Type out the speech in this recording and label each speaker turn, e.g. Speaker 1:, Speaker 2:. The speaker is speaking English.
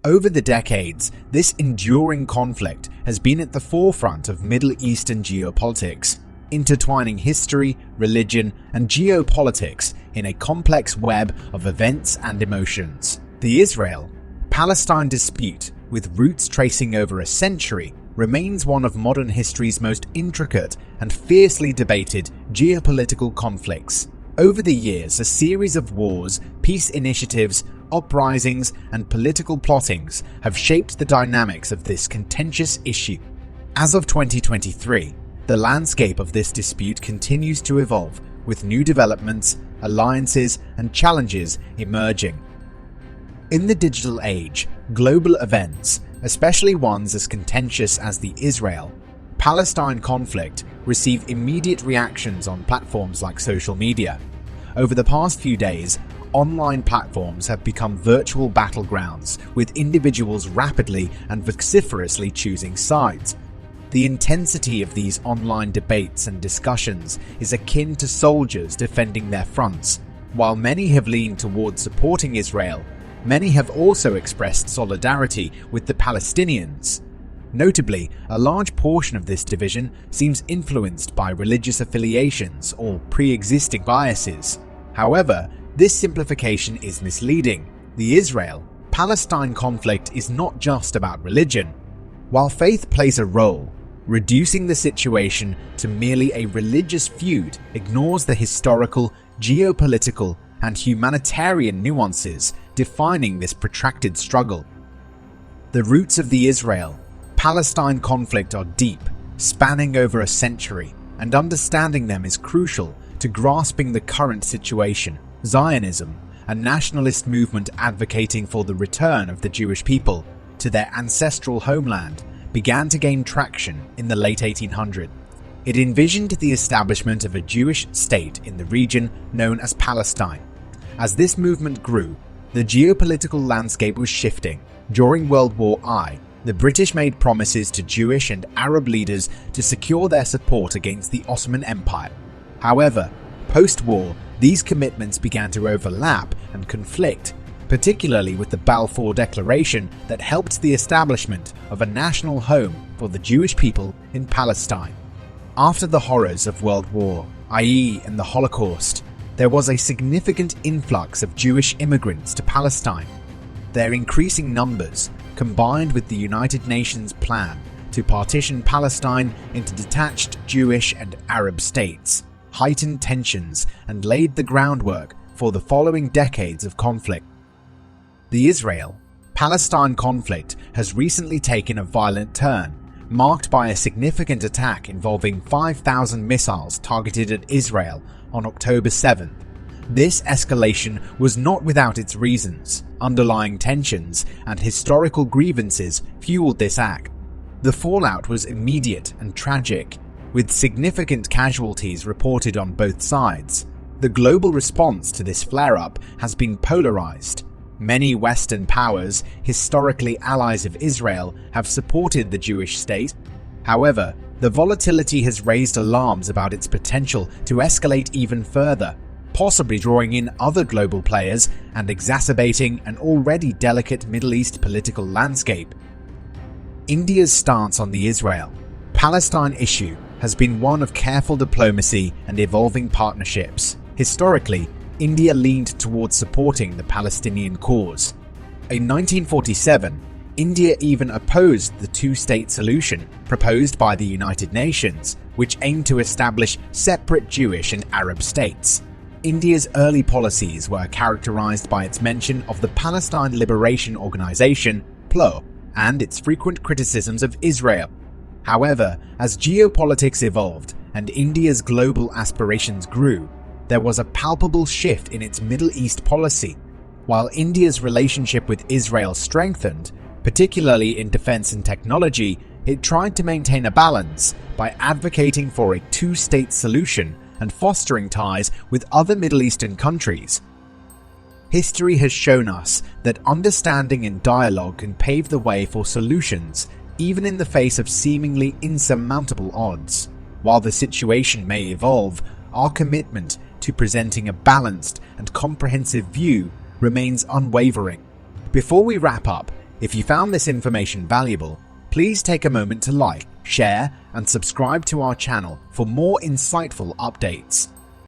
Speaker 1: Over the decades, this enduring conflict has been at the forefront of Middle Eastern geopolitics, intertwining history, religion, and geopolitics in a complex web of events and emotions. The Israel-Palestine dispute, with roots tracing over a century, remains one of modern history's most intricate and fiercely debated geopolitical conflicts. Over the years, a series of wars, peace initiatives, uprisings, and political plottings have shaped the dynamics of this contentious issue. As of 2023, the landscape of this dispute continues to evolve, with new developments, alliances, and challenges emerging. In the digital age, global events, especially ones as contentious as the Israel-Palestine conflict, receive immediate reactions on platforms like social media. Over the past few days, online platforms have become virtual battlegrounds, with individuals rapidly and vociferously choosing sides. The intensity of these online debates and discussions is akin to soldiers defending their fronts. While many have leaned towards supporting Israel, many have also expressed solidarity with the Palestinians. Notably, a large portion of this division seems influenced by religious affiliations or pre-existing biases. However, this simplification is misleading. The Israel-Palestine conflict is not just about religion. While faith plays a role, reducing the situation to merely a religious feud ignores the historical, geopolitical, and humanitarian nuances defining this protracted struggle. The roots of the Israel-Palestine conflict are deep, spanning over a century, and understanding them is crucial to grasping the current situation. Zionism, a nationalist movement advocating for the return of the Jewish people to their ancestral homeland, began to gain traction in the late 1800s. It envisioned the establishment of a Jewish state in the region known as Palestine. As this movement grew, the geopolitical landscape was shifting. During World War I, the British made promises to Jewish and Arab leaders to secure their support against the Ottoman Empire. However, post-war, these commitments began to overlap and conflict, particularly with the Balfour Declaration that helped the establishment of a national home for the Jewish people in Palestine. After the horrors of World War, i.e. in the Holocaust, there was a significant influx of Jewish immigrants to Palestine. Their increasing numbers, combined with the United Nations plan to partition Palestine into detached Jewish and Arab states, heightened tensions and laid the groundwork for the following decades of conflict. The Israel-Palestine conflict has recently taken a violent turn, marked by a significant attack involving 5,000 missiles targeted at Israel on October 7th. This escalation was not without its reasons. Underlying tensions and historical grievances fueled this act. The fallout was immediate and tragic, with significant casualties reported on both sides. The global response to this flare-up has been polarized. Many Western powers, historically allies of Israel, have supported the Jewish state. However, the volatility has raised alarms about its potential to escalate even further, possibly drawing in other global players and exacerbating an already delicate Middle East political landscape. India's stance on the Israel-Palestine issue has been one of careful diplomacy and evolving partnerships. Historically, India leaned towards supporting the Palestinian cause. In 1947, India even opposed the two-state solution proposed by the United Nations, which aimed to establish separate Jewish and Arab states. India's early policies were characterized by its mention of the Palestine Liberation Organization (PLO) and its frequent criticisms of Israel. However, as geopolitics evolved and India's global aspirations grew, there was a palpable shift in its Middle East policy. While India's relationship with Israel strengthened, particularly in defense and technology, it tried to maintain a balance by advocating for a two-state solution and fostering ties with other Middle Eastern countries. History has shown us that understanding and dialogue can pave the way for solutions, even in the face of seemingly insurmountable odds. While the situation may evolve, our commitment to presenting a balanced and comprehensive view remains unwavering. Before we wrap up, If you found this information valuable, please take a moment to like, share, and subscribe to our channel for more insightful updates.